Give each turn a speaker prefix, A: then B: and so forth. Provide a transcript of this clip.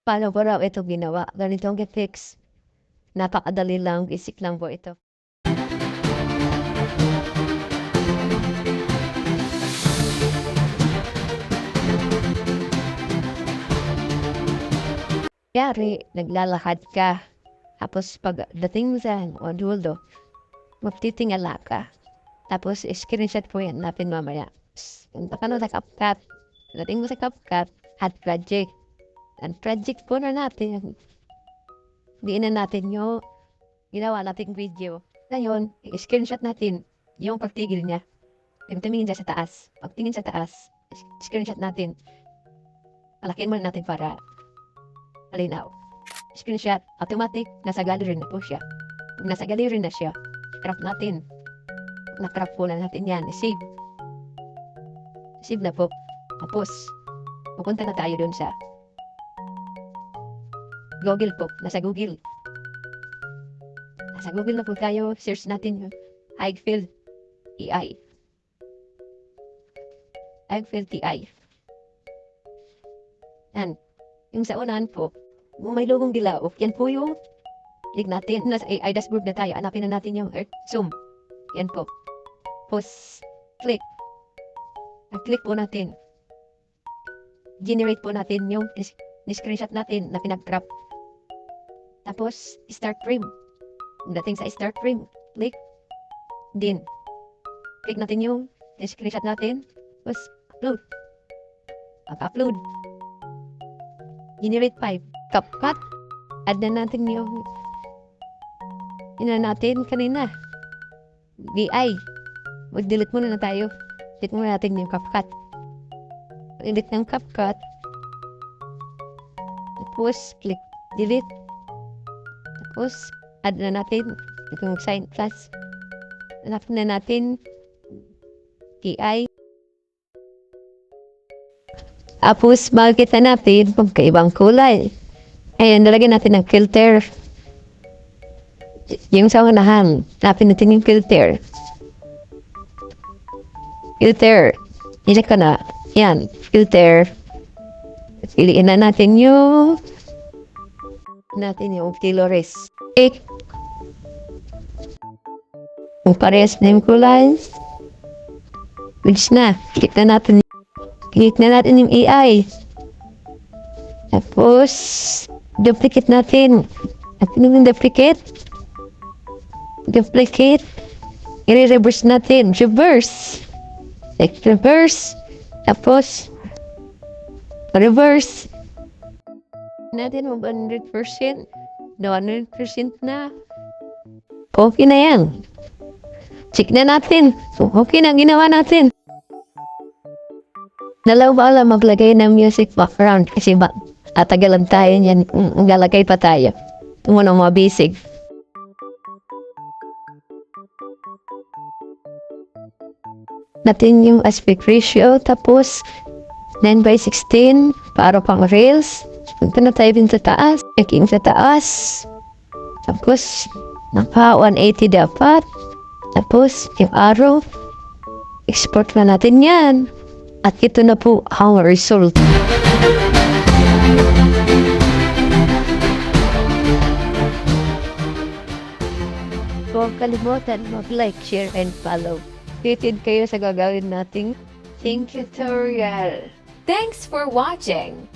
A: Paano ko raw ito ginawa? Ganito ang i-fix. Napakadali lang, basic lang po ito. Yari, naglalakad ka. Tapos pagdating mo sa dulo, magtitingala ka. Tapos screenshot po yan natin mamaya. Punta ka na sa CapCut. Dating mo sa CapCut, add project. Ang project po na natin. Diin na natin yung ginawa nating video. Ngayon, screenshot natin yung pagtigil niya. Yung tumingin siya sa taas. Pagtingin sa taas, screenshot natin. Palakiin mo natin para malinaw. Screenshot, automatic, nasa gallery na po siya. Kung nasa gallery na siya, crop natin. Na-crop po na natin yan. Save. Save na po. Tapos, pupunta na tayo dun sa Google po. Nasa Google. Nasa Google na po tayo. Search natin yung Highfield AI. Highfield AI. Yan. Yung sa unahan po, kung may logong dilaw, yan po yung click natin. Nasa AI dashboard na tayo. Hanapin na natin yung Earth Zoom. Yan po. Tapos, click. Click po natin. Generate po natin yung screenshot natin na pinag-crop. Tapos, start frame. Dating sa start frame, click. Din. Click natin yung screenshot natin. Tapos, upload. Upload. Generate 5. CapCut. Add na natin yung natin kanina. BI. Mag-delete muna na tayo. Delete muna natin yung CapCut. Delete ng CapCut. Tapos, click delete. Tapos, add na natin yung sign plus. Hanapin na natin BI. Tapos, makikita natin magkaibang kulay. Ayan, nalagyan natin ng filter. Yung sa unahan, hanapin natin yung filter. Filter. Ilak ka na. Yan, filter. Piliin na natin yung Flores. Kung parehas na yung kulay, which na, click na natin yung AI. Tapos, duplicate natin. Natin yung duplicate. Duplicate. I-reverse natin. Reverse. Like reverse. Tapos, reverse. Natin 100%. 100% na. Okay na yan. Check na natin. So, okay na ginawa natin. Nalaw ba alam maglagay ng music background kasi tatagalan tayo niyan. Galagay pa tayo. Ito muna mga basic. Natin yung aspect ratio tapos 9:16 para pang reels. Punta na tayo din sa taas. Checking sa taas. Tapos naka 180 dapat. Tapos yung arrow. Export na natin yan. At ito na po ang result. Huwag kalimutan mag-like, share, and follow. Updated kayo sa gagawin nating tutorial.
B: Thanks for watching.